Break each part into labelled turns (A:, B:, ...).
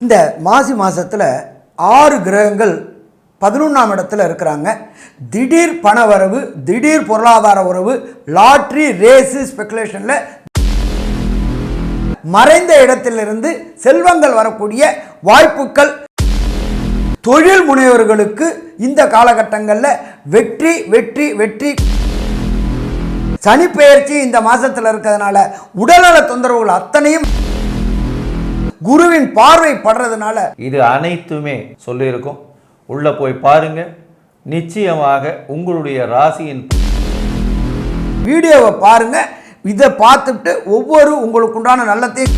A: இந்த மாசி மாதத்தில் 6 கிரகங்கள் 11ஆம் இடத்துல இருக்கிறாங்க. திடீர் பண வரவு, திடீர் பொருளாதார உறவு, லாட்ரி, ரேஸு, ஸ்பெகுலேஷனில் மறைந்த இடத்திலிருந்து செல்வங்கள் வரக்கூடிய வாய்ப்புகள் தொழில் முனைவர்களுக்கு இந்த காலகட்டங்களில் வெற்றி வெற்றி வெற்றி. சனி பெயர்ச்சி இந்த மாதத்தில் இருக்கிறதுனால உடல்நல தொந்தரவுகள் அத்தனையும் குருவின் பார்வை படுறதுனால
B: இது அனைத்துமே சொல்லியிருக்கோம். உள்ள போய் பாருங்க, நிச்சயமாக உங்களுடைய ராசியின்
A: வீடியோவை பாருங்க. இதை பார்த்துட்டு ஒவ்வொரு உங்களுக்கு உண்டான நல்லத்தையும்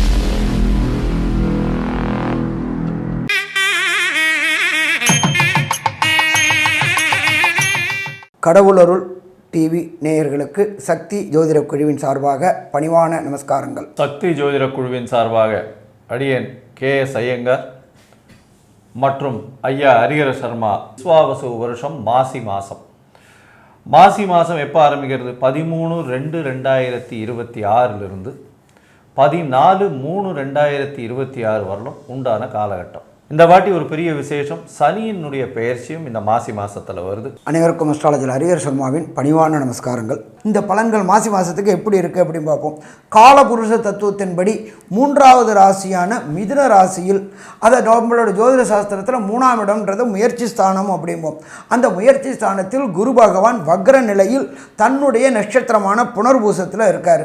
A: கடவுளருள் டிவி நேயர்களுக்கு சக்தி ஜோதிட குழுவின் சார்பாக பணிவான நமஸ்காரங்கள்.
B: சக்தி ஜோதிட குழுவின் சார்பாக அடியேன் KS ஐயங்கார் மற்றும் ஐயா ஹரிஹர சர்மா. விஸ்வாவசு வருஷம் மாசி மாதம் எப்போ ஆரம்பிக்கிறது? 13/2/2026 14/3/2026 வரலும் உண்டான காலகட்டம். இந்த வாட்டி ஒரு பெரிய விசேஷம், சனியினுடைய பெயர்ச்சியும் இந்த மாசி மாதத்தில் வருது.
A: அனைவருக்கும் அஸ்ட்ராலஜர் ஹரிஹர சர்மாவின் பணிவான நமஸ்காரங்கள். இந்த பலன்கள் மாசி மாதத்துக்கு எப்படி இருக்குது அப்படின்னு பார்ப்போம். காலபுருஷ தத்துவத்தின்படி 3வது ராசியான மிதுன ராசியில், அதை நம்மளோட ஜோதிட சாஸ்திரத்தில் 3ஆம் இடம்ன்றது முயற்சி ஸ்தானம் அப்படிம்போம். அந்த முயற்சி ஸ்தானத்தில் குரு பகவான் வக்ர நிலையில் தன்னுடைய நட்சத்திரமான புனர்பூசத்தில் இருக்கார்.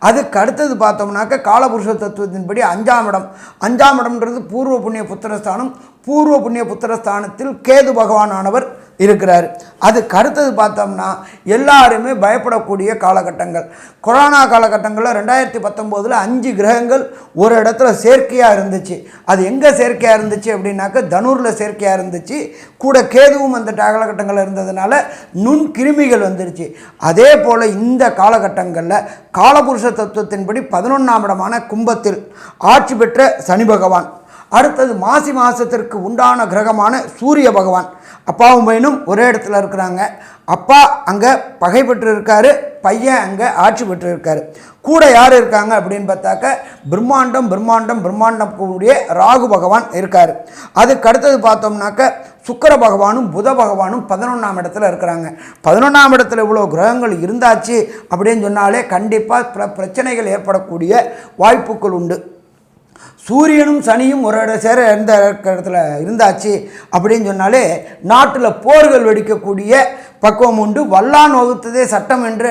A: அதுக்கு அடுத்தது பார்த்தோம்னாக்க காலபுருஷ தத்துவத்தின்படி 5ஆம் இடம். 5ஆம் இடம்ன்றது பூர்வ புண்ணிய புத்திரஸ்தானம். பூர்வ புண்ணிய புத்திரஸ்தானத்தில் கேது பகவான் ஆனவர் இருக்கிறார். அதுக்கு அடுத்தது பார்த்தோம்னா எல்லாருமே பயப்படக்கூடிய காலகட்டங்கள். கொரோனா காலகட்டங்களில் 2019 5 கிரகங்கள் ஒரு இடத்துல செயற்கையாக இருந்துச்சு. அது எங்கே செயற்கையாக இருந்துச்சு அப்படின்னாக்க தனுரில் செயற்கையாக இருந்துச்சு. கூட கேதுவும் அந்த காலகட்டங்களில் இருந்ததுனால நுண் கிருமிகள் வந்துருச்சு. அதே போல் இந்த காலகட்டங்களில் காலபுருஷ தத்துவத்தின்படி 11ஆம் இடமான கும்பத்தில் ஆட்சி பெற்ற சனி பகவான், அடுத்தது மாசி மாதத்திற்கு உண்டான கிரகமான சூரிய பகவான், அப்பாவும் பையனும் ஒரே இடத்துல இருக்கிறாங்க. அப்பா அங்கே பகை பெற்று இருக்காரு, பையன் அங்கே ஆட்சி பெற்று இருக்காரு. கூட யார் இருக்காங்க அப்படின்னு பார்த்தாக்க பிரம்மாண்டம் கூடிய ராகு பகவான் இருக்கார். அதுக்கு அடுத்தது பார்த்தோம்னாக்க சுக்கிர பகவானும் புத பகவானும் 11ஆம் இடத்துல இருக்கிறாங்க. 11ஆம் இடத்துல இவ்வளோ கிரகங்கள் இருந்தாச்சு அப்படின்னு சொன்னாலே கண்டிப்பாக பிரச்சனைகள் ஏற்படக்கூடிய வாய்ப்புகள் உண்டு. சூரியனும் சனியும் ஒரு சேர எந்த இடத்துல இருந்தாச்சு அப்படின்னு சொன்னாலே நாட்டில் போர்கள் வெடிக்கக்கூடிய பக்குவம் உண்டு. வல்லான் வகுத்ததே சட்டம் என்று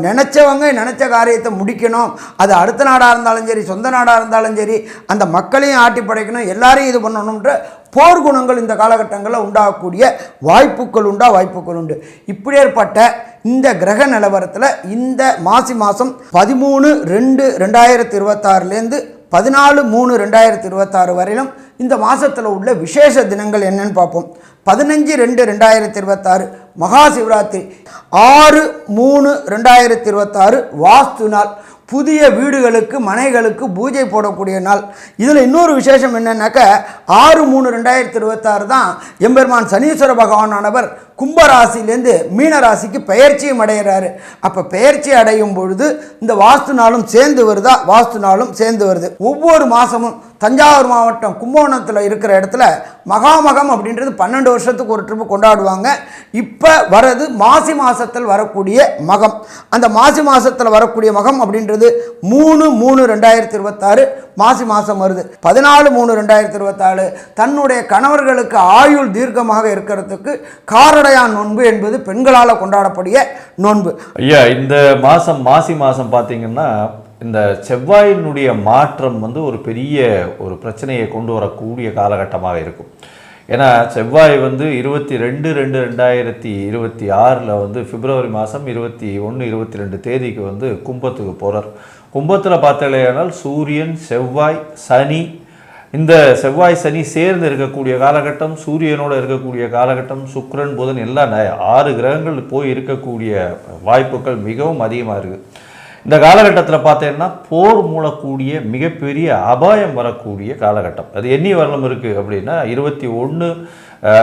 A: நினச்சவங்க நினச்ச காரியத்தை முடிக்கணும். அது அடுத்த நாடாக இருந்தாலும் சரி, சொந்த நாடாக இருந்தாலும் சரி, அந்த மக்களையும் ஆட்டி படைக்கணும், எல்லாரையும் இது பண்ணணுன்ற போர் குணங்கள் இந்த காலகட்டங்களில் உண்டாகக்கூடிய வாய்ப்புகள் உண்டு. இப்படி ஏற்பட்ட இந்த கிரக நிலவரத்தில் இந்த மாசி மாதம் 13/2/2026 14/3/2026 வரையிலும் இந்த மாதத்தில் உள்ள விசேஷ தினங்கள் என்னன்னு பார்ப்போம். 15/2/2026 மகா சிவராத்திரி, 6/3/2026 வாஸ்து நாள், புதிய வீடுகளுக்கு மனைகளுக்கு பூஜை போடக்கூடிய நாள். இதில் இன்னொரு விசேஷம் என்னன்னாக்க 6/3/2026 தான் எம்பெருமான் சனீஸ்வர பகவானானவர் கும்பராசிலேருந்து மீனராசிக்கு பெயர்ச்சியும் அடைகிறாரு. அப்போ பெயர்ச்சி அடையும் பொழுது இந்த வாஸ்து நாளும் சேர்ந்து வருதா? வாஸ்து நாளும் சேர்ந்து வருது. ஒவ்வொரு மாதமும் தஞ்சாவூர் மாவட்டம் கும்பகோணத்தில் இருக்கிற இடத்துல மகாமகம் அப்படின்றது 12 வருஷத்துக்கு ஒரு ட்ரிப்பு கொண்டாடுவாங்க. இப்போ வரது மாசி மாதத்தில் வரக்கூடிய மகம். அந்த மாசி மாதத்தில் வரக்கூடிய மகம் அப்படின்றது 3/3/2026 மாசி மாதம் வருது. 14/3/2026 தன்னுடைய கணவர்களுக்கு ஆயுள் தீர்க்கமாக இருக்கிறதுக்கு காரடையான் நோன்பு என்பது பெண்களால் கொண்டாடக்கூடிய நோன்பு.
B: ஐயா, இந்த மாதம் மாசி மாதம் பார்த்தீங்கன்னா இந்த செவ்வாயினுடைய மாற்றம் ஒரு பெரிய ஒரு பிரச்சனையை கொண்டு வரக்கூடிய காலகட்டமாக இருக்கும். ஏன்னா செவ்வாய் 22/2/2026 பிப்ரவரி மாதம் 21, 22 தேதிக்கு கும்பத்துக்கு போகிறார். கும்பத்தில் பார்த்தீங்கன்னா சூரியன், செவ்வாய், சனி, இந்த செவ்வாய் சனி சேர்ந்து இருக்கக்கூடிய காலகட்டம், சூரியனோடு இருக்கக்கூடிய காலகட்டம், சுக்கிரன் புதன் எல்லாம் 6 கிரகங்கள் போய் இருக்கக்கூடிய வாய்ப்புகள் மிகவும் அதிகமாக இருக்குது. இந்த காலகட்டத்தில் பார்த்தீங்கன்னா போர் மூலக்கூடிய மிகப்பெரிய அபாயம் வரக்கூடிய காலகட்டம். அது எண்ணி வரலும் இருக்குது அப்படின்னா 21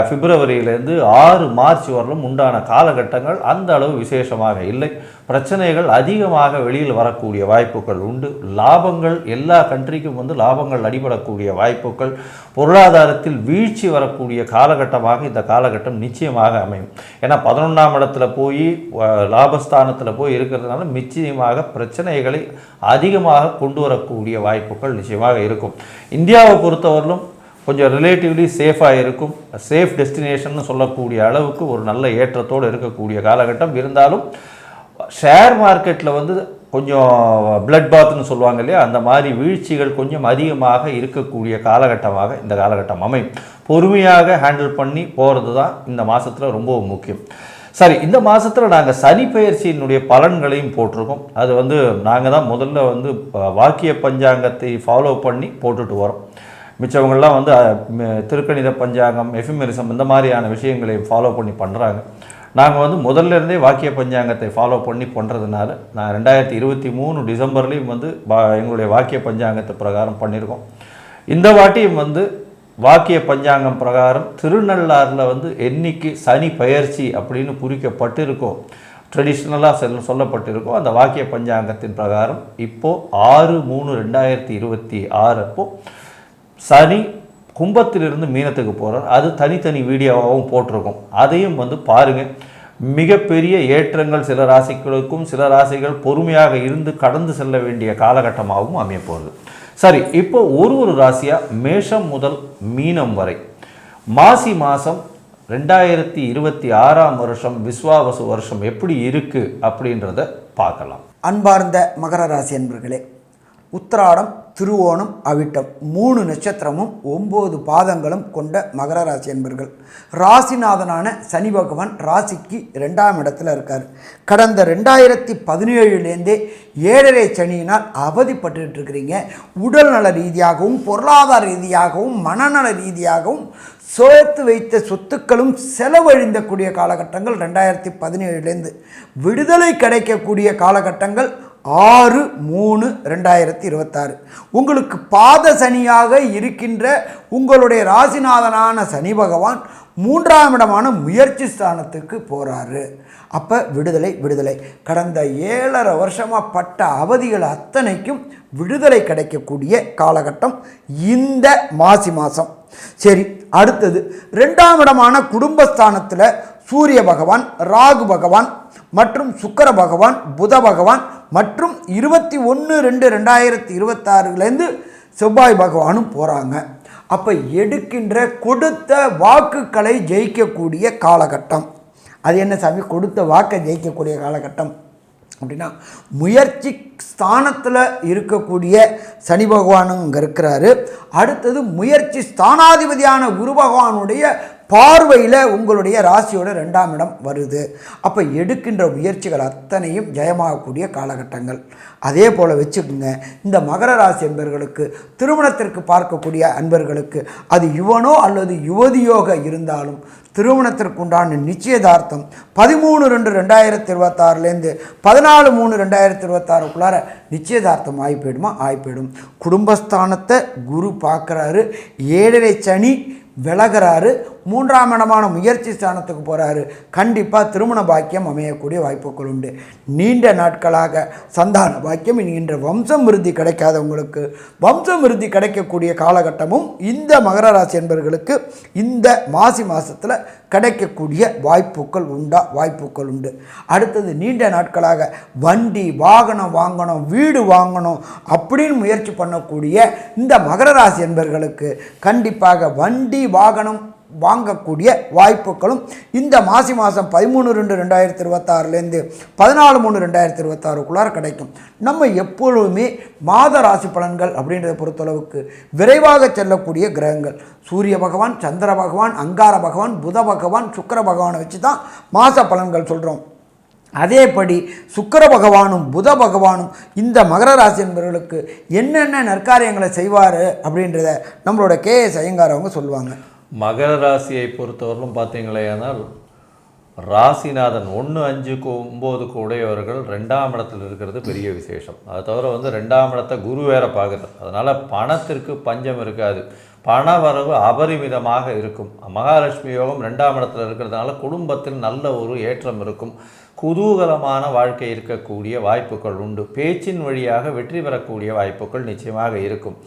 B: பிப்ரவரியிலேருந்து 6 மார்ச் வரலும் உண்டான காலகட்டங்கள் அந்த அளவு விசேஷமாக இல்லை. பிரச்சனைகள் அதிகமாக வெளியில் வரக்கூடிய வாய்ப்புகள் உண்டு. லாபங்கள் எல்லா கண்ட்ரிக்கும் லாபங்கள் அடிபடக்கூடிய வாய்ப்புகள், பொருளாதாரத்தில் வீழ்ச்சி வரக்கூடிய காலகட்டமாக இந்த காலகட்டம் நிச்சயமாக அமையும். ஏன்னா 11ஆம் இடத்துல போய் லாபஸ்தானத்தில் போய் இருக்கிறதுனால நிச்சயமாக பிரச்சனைகளை அதிகமாக கொண்டு வரக்கூடிய வாய்ப்புகள் நிச்சயமாக இருக்கும். இந்தியாவை பொறுத்தவரையிலும் கொஞ்சம் ரிலேட்டிவ்லி சேஃபாக இருக்கும். சேஃப் டெஸ்டினேஷன் சொல்லக்கூடிய அளவுக்கு ஒரு நல்ல ஏற்றத்தோடு இருக்கக்கூடிய காலகட்டம். இருந்தாலும் ஷேர் மார்க்கெட்டில் கொஞ்சம் பிளட் பாத்னு சொல்லுவாங்க இல்லையா, அந்த மாதிரி வீழ்ச்சிகள் கொஞ்சம் அதிகமாக இருக்கக்கூடிய காலகட்டமாக இந்த காலகட்டம் அமையும். பொறுமையாக ஹேண்டில் பண்ணி போகிறது தான் இந்த மாதத்தில் ரொம்ப முக்கியம். சரி, இந்த மாதத்தில் நாங்கள் சனி பெயர்ச்சியினுடைய பலன்களையும் போட்டிருக்கோம். அது நாங்கள் தான் முதல்ல வாக்கிய பஞ்சாங்கத்தை ஃபாலோ பண்ணி போட்டுட்டு வரோம். மிச்சவங்கள்லாம் திருக்கணித பஞ்சாங்கம், எஃபிமெரிசம் இந்த மாதிரியான விஷயங்களை ஃபாலோ பண்ணி பண்ணுறாங்க. நாங்கள் முதல்ல இருந்தே வாக்கிய பஞ்சாங்கத்தை ஃபாலோ பண்ணி பண்ணுறதுனால நான் 2023 டிசம்பர்லேயும் எங்களுடைய வாக்கிய பஞ்சாங்கத்தை பிரகாரம் பண்ணியிருக்கோம். இந்த வாட்டியும் வாக்கிய பஞ்சாங்கம் பிரகாரம் திருநள்ளாறில் என்னைக்கு சனி பெயர்ச்சி அப்படின்னு குறிக்கப்பட்டிருக்கோம், ட்ரெடிஷ்னலாக சொல்லப்பட்டிருக்கோம். அந்த வாக்கிய பஞ்சாங்கத்தின் பிரகாரம் இப்போது 6/3/2026 அப்போது சனி கும்பத்திலிருந்து மீனத்துக்கு போகிறார். அது தனித்தனி வீடியோவாகவும் போட்டிருக்கோம். அதையும் பாருங்கள். மிகப்பெரிய ஏற்றங்கள் சில ராசிகளுக்கும், சில ராசிகள் பொறுமையாக இருந்து கடந்து செல்ல வேண்டிய காலகட்டமாகவும் அமைய போகிறது. சரி, இப்போ ஒரு ராசியாக மேஷம் முதல் மீனம் வரை மாசி மாதம் 2026ஆம் வருஷம் விஸ்வாவசு வருஷம் எப்படி இருக்குது அப்படின்றத பார்க்கலாம்.
A: அன்பார்ந்த மகர ராசி என்பர்களே, உத்திராடம், திருவோணம், அவிட்டம் 3 நட்சத்திரமும் 9 பாதங்களும் கொண்ட மகர ராசி என்பர்கள். ராசிநாதனான சனி பகவான் ராசிக்கு 2ஆம் இடத்துல இருக்கார். கடந்த 2017லேருந்தே 7.5 சனியினால் அவதிப்பட்டு இருக்கிறீங்க. உடல் நல ரீதியாகவும், பொருளாதார ரீதியாகவும், மனநல ரீதியாகவும் சேர்த்து வைத்த சொத்துக்களும் செலவழிந்தக்கூடிய காலகட்டங்கள் 2017லேருந்து. விடுதலை கிடைக்கக்கூடிய காலகட்டங்கள் 6/3/2026. உங்களுக்கு பாத சனியாக இருக்கின்ற உங்களுடைய ராசிநாதனான சனி பகவான் 3ஆம் இடமான முயற்சி ஸ்தானத்துக்கு போகிறாரு. அப்போ விடுதலை கடந்த 7.5 வருஷமாக பட்ட அவதிகள் அத்தனைக்கும் விடுதலை கிடைக்கக்கூடிய காலகட்டம் இந்த மாசி மாதம். சரி, அடுத்தது 2ஆம் இடமான குடும்பஸ்தானத்தில் சூரிய பகவான், ராகு பகவான் மற்றும் சுக்கிர பகவான், புத பகவான் மற்றும் 21/2/2026லேருந்து செவ்வாய் பகவானும் போகிறாங்க. அப்போ எடுக்கின்ற கொடுத்த வாக்குகளை ஜெயிக்கக்கூடிய காலகட்டம். அது என்ன சாமி, கொடுத்த வாக்கை ஜெயிக்கக்கூடிய காலகட்டம் அப்படின்னா, முயற்சி ஸ்தானத்தில் இருக்கக்கூடிய சனி பகவானும் இங்கே இருக்கிறாரு. அடுத்தது முயற்சி ஸ்தானாதிபதியான குரு பகவானுடைய பார்வையில் உங்களுடைய ராசியோட 2ஆம் இடம் வருது. அப்போ எடுக்கின்ற முயற்சிகள் அத்தனையும் ஜெயமாகக்கூடிய காலகட்டங்கள். அதே போல் வச்சுக்கோங்க, இந்த மகர ராசி என்பவர்களுக்கு, திருமணத்திற்கு பார்க்கக்கூடிய அன்பர்களுக்கு, அது யுவனோ அல்லது யுவதியோக இருந்தாலும் திருமணத்திற்குண்டான நிச்சயதார்த்தம் 13/2/2026லேருந்து 14/3/2026க்குள்ளார நிச்சயதார்த்தம் ஆகி போயிடும். குடும்பஸ்தானத்தை குரு பார்க்குறாரு. 7.5 சனி விலகிறாரு. 3ஆம் இடமான முயற்சி ஸ்தானத்துக்கு போகிறாரு. கண்டிப்பாக திருமண பாக்கியம் அமையக்கூடிய வாய்ப்புகள் உண்டு. நீண்ட நாட்களாக சந்தான பாக்கியம் என்கின்ற வம்சம் விருத்தி கிடைக்காதவங்களுக்கு வம்சம் விருத்தி கிடைக்கக்கூடிய காலகட்டமும் இந்த மகர ராசி என்பவர்களுக்கு இந்த மாசி மாதத்தில் கிடைக்கக்கூடிய வாய்ப்புகள் உண்டு. அடுத்தது, நீண்ட நாட்களாக வண்டி வாகனம் வாங்கணும், வீடு வாங்கணும் அப்படின்னு முயற்சி பண்ணக்கூடிய இந்த மகர ராசி என்பவர்களுக்கு கண்டிப்பாக வண்டி வாகனம் வாங்கக்கூடிய வாய்ப்புகளும் இந்த மாசி மாதம் 13/2/2026லேருந்து 14/3/2026க்குள்ளார கிடைக்கும். நம்ம எப்பொழுதுமே மாத ராசி பலன்கள் அப்படின்றத பொறுத்தளவுக்கு விரைவாக செல்லக்கூடிய கிரகங்கள் சூரிய பகவான், சந்திர பகவான், அங்கார பகவான், புத பகவான், சுக்கிர பகவானை வச்சு தான் மாத பலன்கள் சொல்கிறோம். அதேபடி சுக்கிர பகவானும் புத பகவானும் இந்த மகர ராசி என்பவர்களுக்கு என்னென்ன நற்காரியங்களை செய்வார் அப்படின்றத நம்மளோட KS ஐயங்கார் அவங்க சொல்லுவாங்க.
B: மகர ராசியை பொறுத்தவரையிலும் பார்த்தீங்களேனால் ராசிநாதன் 1, 5க்கு 9க்கு உடையவர்கள் 2ஆம் இடத்தில் இருக்கிறது பெரிய விசேஷம். அதை தவிர 2ஆம் இடத்தை குரு வேற பார்க்குறது. அதனால் பணத்திற்கு பஞ்சம் இருக்காது. பணவரவு அபரிமிதமாக இருக்கும். மகாலட்சுமி யோகம் 2ஆம் இடத்துல இருக்கிறதுனால குடும்பத்தில் நல்ல ஒரு ஏற்றம் இருக்கும். குதூகலமான வாழ்க்கை இருக்கக்கூடிய வாய்ப்புகள் உண்டு. பேச்சின் வழியாக வெற்றி பெறக்கூடிய வாய்ப்புகள் நிச்சயமாக இருக்கும்.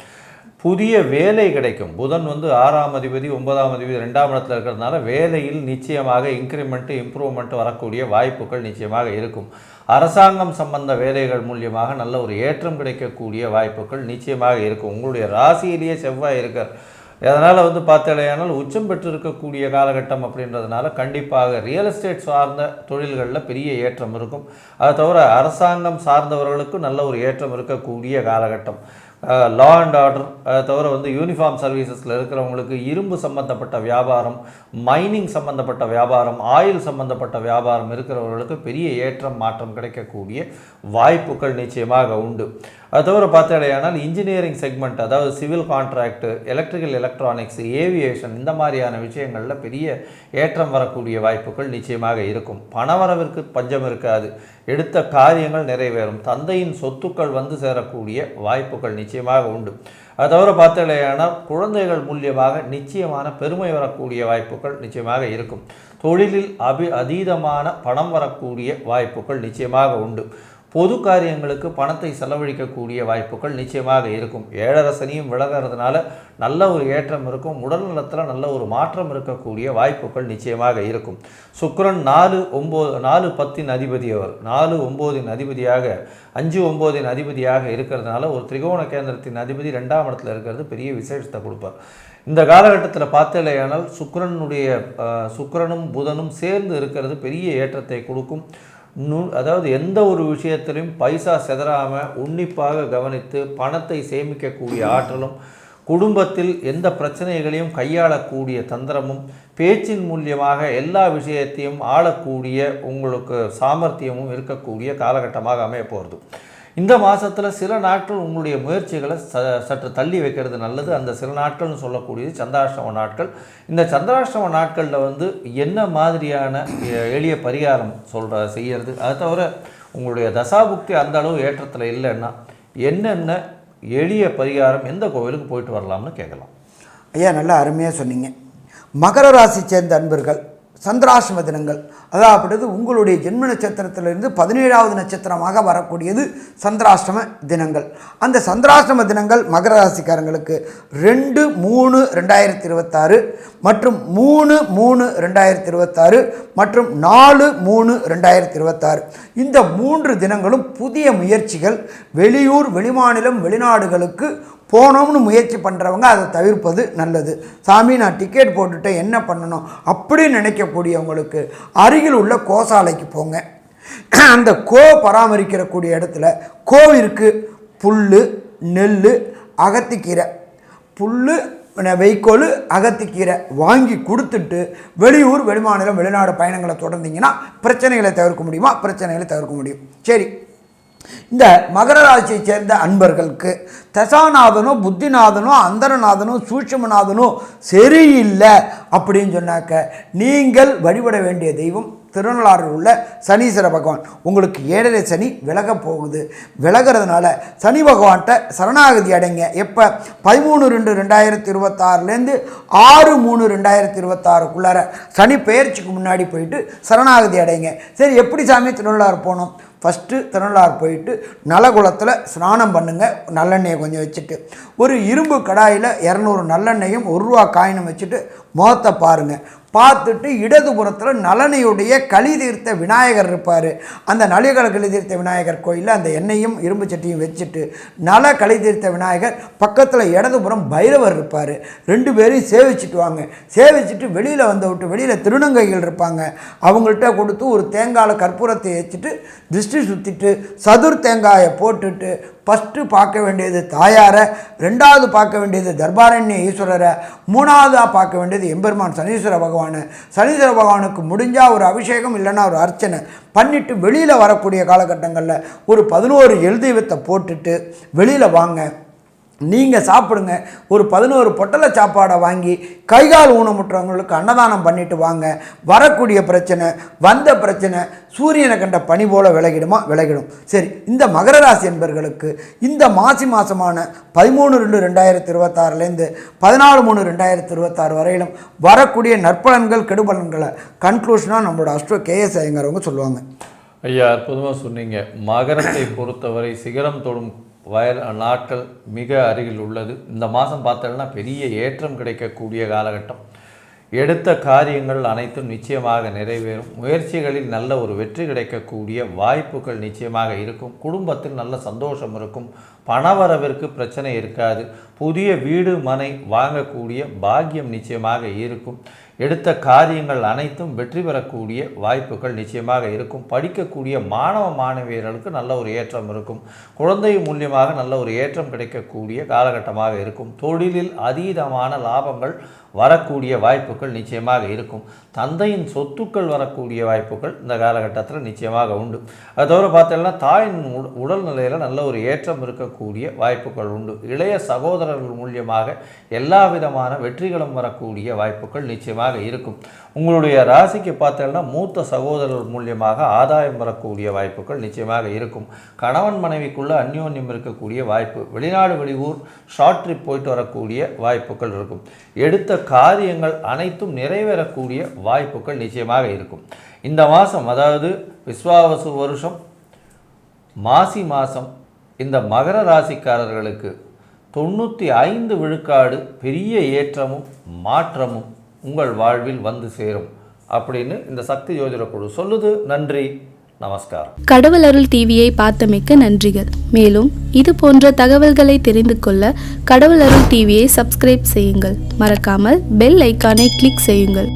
B: புதிய வேலை கிடைக்கும். புதன் 6ஆம் அதிபதி 9ஆம் அதிபதி 2ஆம் இடத்துல இருக்கிறதுனால வேலையில் நிச்சயமாக இன்க்ரிமெண்ட் இம்ப்ரூவ்மெண்ட் வரக்கூடிய வாய்ப்புகள் நிச்சயமாக இருக்கும். அரசாங்கம் சம்பந்த வேலைகள் மூலியமாக நல்ல ஒரு ஏற்றம் கிடைக்கக்கூடிய வாய்ப்புகள் நிச்சயமாக இருக்கும். உங்களுடைய ராசியிலேயே செவ்வாய் இருக்கார். அதனால் பார்த்தாலேயானால் உச்சம் பெற்று இருக்கக்கூடிய காலகட்டம் அப்படின்றதுனால கண்டிப்பாக ரியல் எஸ்டேட் சார்ந்த தொழில்களில் பெரிய ஏற்றம் இருக்கும். அதை தவிர அரசாங்கம் சார்ந்தவர்களுக்கு நல்ல ஒரு ஏற்றம் இருக்கக்கூடிய காலகட்டம். லா அண்ட் ஆர்டர், அதை தவிர யூனிஃபார்ம் சர்வீசஸில் இருக்கிறவங்களுக்கு இரும்பு சம்பந்தப்பட்ட வியாபாரம், மைனிங் சம்பந்தப்பட்ட வியாபாரம், ஆயில் சம்பந்தப்பட்ட வியாபாரம் இருக்கிறவர்களுக்கு பெரிய ஏற்றம் மாற்றம் கிடைக்கக்கூடிய வாய்ப்புகள் நிச்சயமாக உண்டு. அது தவிர பார்த்தாலேயானால் இன்ஜினியரிங் செக்மெண்ட், அதாவது civil contract, electrical electronics, aviation, இந்த மாதிரியான விஷயங்களில் பெரிய ஏற்றம் வரக்கூடிய வாய்ப்புகள் நிச்சயமாக இருக்கும். பணவரவிற்கு பஞ்சம் இருக்காது. எடுத்த காரியங்கள் நிறைவேறும். தந்தையின் சொத்துக்கள் சேரக்கூடிய வாய்ப்புகள் நிச்சயமாக உண்டு. அது தவிர பார்த்தாலேயானால் குழந்தைகள் மூலியமாக நிச்சயமான பெருமை வரக்கூடிய வாய்ப்புகள் நிச்சயமாக இருக்கும். தொழிலில் அதீதமான பணம் வரக்கூடிய வாய்ப்புகள் நிச்சயமாக உண்டு. பொது காரியங்களுக்கு பணத்தை செலவழிக்கக்கூடிய வாய்ப்புகள் நிச்சயமாக இருக்கும். 7.5 சனியும் விலகிறதுனால நல்ல ஒரு ஏற்றம் இருக்கும். உடல் நலத்தில் நல்ல ஒரு மாற்றம் இருக்கக்கூடிய வாய்ப்புகள் நிச்சயமாக இருக்கும். சுக்கிரன் 4-10 அதிபதி, அவர் 4-9 அதிபதியாக 5-9 அதிபதியாக இருக்கிறதுனால ஒரு திரிகோண கேந்திரத்தின் அதிபதி 2ஆம் இடத்துல இருக்கிறது பெரிய விசேஷத்தை கொடுப்பார். இந்த காலகட்டத்தில் பார்த்தாலேயானால் சுக்கிரனும் புதனும் சேர்ந்து இருக்கிறது பெரிய ஏற்றத்தை கொடுக்கும். அதாவது எந்த ஒரு விஷயத்திலையும் பைசா செதறாமல் உன்னிப்பாக கவனித்து பணத்தை சேமிக்கக்கூடிய ஆற்றலும், குடும்பத்தில் எந்த பிரச்சனைகளையும் கையாளக்கூடிய தந்திரமும், பேச்சின் மூலியமாக எல்லா விஷயத்தையும் ஆளக்கூடிய உங்களுக்கு சாமர்த்தியமும் இருக்கக்கூடிய காலகட்டமாக அமைய போகிறது. இந்த மாதத்தில் சில நாட்கள் உங்களுடைய முயற்சிகளை சற்று தள்ளி வைக்கிறது நல்லது. அந்த சில நாட்கள்னு சொல்லக்கூடியது சந்திராஷ்டம நாட்கள். இந்த சந்திராஷ்டம நாட்களில் என்ன மாதிரியான எளிய பரிகாரம் செய்கிறது, அதை தவிர உங்களுடைய தசாபுக்தி அந்த அளவு ஏற்றத்தில் இல்லைன்னா என்னென்ன எளிய பரிகாரம், எந்த கோவிலுக்கு போயிட்டு வரலாம்னு கேட்கலாம்.
A: ஐயா, நல்லா அருமையாக சொன்னீங்க. மகர ராசி சேர்ந்த அன்பர்கள் சந்திராஷ்டம தினங்கள், அதாவது உங்களுடைய ஜென்ம நட்சத்திரத்திலிருந்து 17வது நட்சத்திரமாக வரக்கூடியது சந்திராஷ்டம தினங்கள். அந்த சந்திராஷ்டம தினங்கள் மகர ராசிக்காரங்களுக்கு 2-3-2026 மற்றும் 3-3-2026 மற்றும் 4-3-2026 இந்த 3 தினங்களும் புதிய முயற்சிகள், வெளியூர், வெளிமாநிலம், வெளிநாடுகளுக்கு போனோம்னு முயற்சி பண்ணுறவங்க அதை தவிர்ப்பது நல்லது. சாமி, நான் டிக்கெட் போட்டுட்டேன், என்ன பண்ணணும் அப்படின்னு நினைக்கக்கூடியவங்களுக்கு அருகில் உள்ள கோசாலைக்கு போங்க. அந்த பராமரிக்கக்கூடிய இடத்துல கோவிற்கு புல், நெல், அகத்திக்கீரை, புல், வைக்கோல், அகத்திக்கீரை வாங்கி கொடுத்துட்டு வெளியூர், வெளிமாநிலம், வெளிநாடு பயணங்களை தொடர்ந்தீங்கன்னா பிரச்சனைகளை தவிர்க்க முடியுமா? பிரச்சனைகளை தவிர்க்க முடியும். சரி, இந்த மகர ராசியை சேர்ந்த அன்பர்களுக்கு தசாநாதனோ, புத்திநாதனோ, அந்தரநாதனோ, சூட்சுமநாதனோ சரியில்லை அப்படின்னு சொன்னாக்க நீங்கள் வழிபட வேண்டிய தெய்வம் திருநள்ளாறில் உள்ள சனீஸ்வர பகவான். உங்களுக்கு 7.5 சனி விலக போகுது. விலகிறதுனால சனி பகவான்கிட்ட சரணாகதி அடைங்க. எப்போ? 13-2-2026 6-3-2026 சனி பெயர்ச்சிக்கு முன்னாடி போயிட்டு சரணாகதி அடைங்க. சரி, எப்படி சாமி திருநள்ளாறு போகணும்? ஃபஸ்ட்டு திருநள்ளாறு போயிட்டு நலகுலத்தில் ஸ்நானம் பண்ணுங்கள். நல்லெண்ணெயை கொஞ்சம் வச்சுட்டு ஒரு இரும்பு கடாயில் 200 நல்லெண்ணெயும் 1 ரூபா காயினும் வச்சுட்டு முகத்தை பாருங்கள். பார்த்துட்டு இடதுபுறத்தில் நலனையுடைய களி தீர்த்த விநாயகர் இருப்பார். அந்த நலிகளை களி தீர்த்த விநாயகர் கோயிலில் அந்த எண்ணெயும் இரும்பு சட்டியும் வச்சுட்டு நல களி தீர்த்த விநாயகர் பக்கத்தில் இடதுபுறம் பைரவர் இருப்பார். 2 பேரையும் சேவிச்சுட்டு வாங்க. சேவிச்சுட்டு வெளியில் விட்டு வெளியில் திருநங்கைகள் இருப்பாங்க. அவங்கள்ட்ட கொடுத்து ஒரு தேங்காயில் கற்பூரத்தை வச்சுட்டு திருஷ்டி சுற்றிட்டு சதுர் தேங்காயை போட்டுட்டு ஃபஸ்ட்டு பார்க்க வேண்டியது தாயாரை, 2வது பார்க்க வேண்டியது தர்பாரண்ய ஈஸ்வரரை, 3வதாக பார்க்க வேண்டியது எம்பெருமான் சனீஸ்வர பகவானை. சனீஸ்வர பகவானுக்கு முடிஞ்சால் ஒரு அபிஷேகம் இல்லைன்னா ஒரு அர்ச்சனை பண்ணிவிட்டு வெளியில் வரக்கூடிய காலகட்டங்களில் ஒரு 11 எழுதீவத்தை போட்டுட்டு வெளியில் வாங்க. நீங்கள் சாப்பிடுங்க. ஒரு 11 பொட்டலை சாப்பாடை வாங்கி கைகால் ஊனமுற்றவங்களுக்கு அன்னதானம் பண்ணிட்டு வாங்க. வரக்கூடிய பிரச்சனை, வந்த பிரச்சனை சூரியனை கண்ட பனி போல விலகிடுமா? விலகிடும். சரி, இந்த மகர ராசி என்பர்களுக்கு இந்த மாதமான 13/2/2026 14/3/2026 வரையிலும் வரக்கூடிய நற்பலன்கள் கெடுபலன்களை கன்க்ளூஷனாக நம்மளோட அஸ்ட்ரோ கேஎஸ் ஐயங்காரவங்க சொல்லுவாங்க.
B: ஐயா, அற்புதமாக சொன்னீங்க. மகரத்தை பொறுத்தவரை சிகரம் தொடும் நாட்கள் மிக அருகில் உள்ளது. இந்த மாதம் பார்த்தோம்னா பெரிய ஏற்றம் கிடைக்கக்கூடிய காலகட்டம். எடுத்த காரியங்கள் அனைத்தும் நிச்சயமாக நிறைவேறும். முயற்சிகளில் நல்ல ஒரு வெற்றி கிடைக்கக்கூடிய வாய்ப்புகள் நிச்சயமாக இருக்கும். குடும்பத்தில் நல்ல சந்தோஷம் இருக்கும். பணவரவிற்கு பிரச்சனை இருக்காது. புதிய வீடு மனை வாங்கக்கூடிய பாக்கியம் நிச்சயமாக இருக்கும். எடுத்த காரியங்கள் அனைத்தும் வெற்றி பெறக்கூடிய வாய்ப்புகள் நிச்சயமாக இருக்கும். படிக்கக்கூடிய மாணவ மாணவியர்களுக்கு நல்ல ஒரு ஏற்றம் இருக்கும். குழந்தை மூலியமாக நல்ல ஒரு ஏற்றம் கிடைக்கக்கூடிய காலகட்டமாக இருக்கும். தொழிலில் அதீதமான லாபங்கள் வரக்கூடிய வாய்ப்புகள் நிச்சயமாக இருக்கும். தந்தையின் சொத்துக்கள் வரக்கூடிய வாய்ப்புகள் இந்த காலகட்டத்தில் நிச்சயமாக உண்டு. அது தவிர பார்த்தீங்கன்னா தாயின் உடல்நிலையில் நல்ல ஒரு ஏற்றம் இருக்கக்கூடிய வாய்ப்புகள் உண்டு. இளைய சகோதரர்கள் மூலியமாக எல்லா விதமான வெற்றிகளும் வரக்கூடிய வாய்ப்புகள் நிச்சயமாக இருக்கும். உங்களுடைய ராசிக்கு பார்த்தீங்கன்னா மூத்த சகோதரர்கள் மூலியமாக ஆதாயம் வரக்கூடிய வாய்ப்புகள் நிச்சயமாக இருக்கும். கணவன் மனைவிக்குள்ள அந்யோன்யம் இருக்கக்கூடிய வாய்ப்பு, வெளிநாடு வெளியூர் ஷார்ட் ட்ரிப் போயிட்டு வரக்கூடிய வாய்ப்புகள் இருக்கும். எடுத்த காரியங்கள் அனைத்தும் நிறைவேறக்கூடிய வாய்ப்புகள் நிச்சயமாக இருக்கும். இந்த மாதம், அதாவது விஸ்வாவசு வருஷம் மாசி மாதம், இந்த மகர ராசிக்காரர்களுக்கு 95 விழுக்காடு பெரிய ஏற்றமும் மாற்றமும் உங்கள் வாழ்வில் வந்து சேரும் அப்படின்னு இந்த சக்தி ஜோதிட குழு சொல்லுது. நன்றி, நமஸ்காரம்.
C: கடவுள் அருள் டிவியை பார்த்தமைக்க நன்றிகள். மேலும் இது போன்ற தகவல்களை தெரிந்து கொள்ள கடவுள் அருள் டிவியை சப்ஸ்கிரைப் செய்யுங்கள். மறக்காமல் பெல் ஐக்கானை கிளிக் செய்யுங்கள்.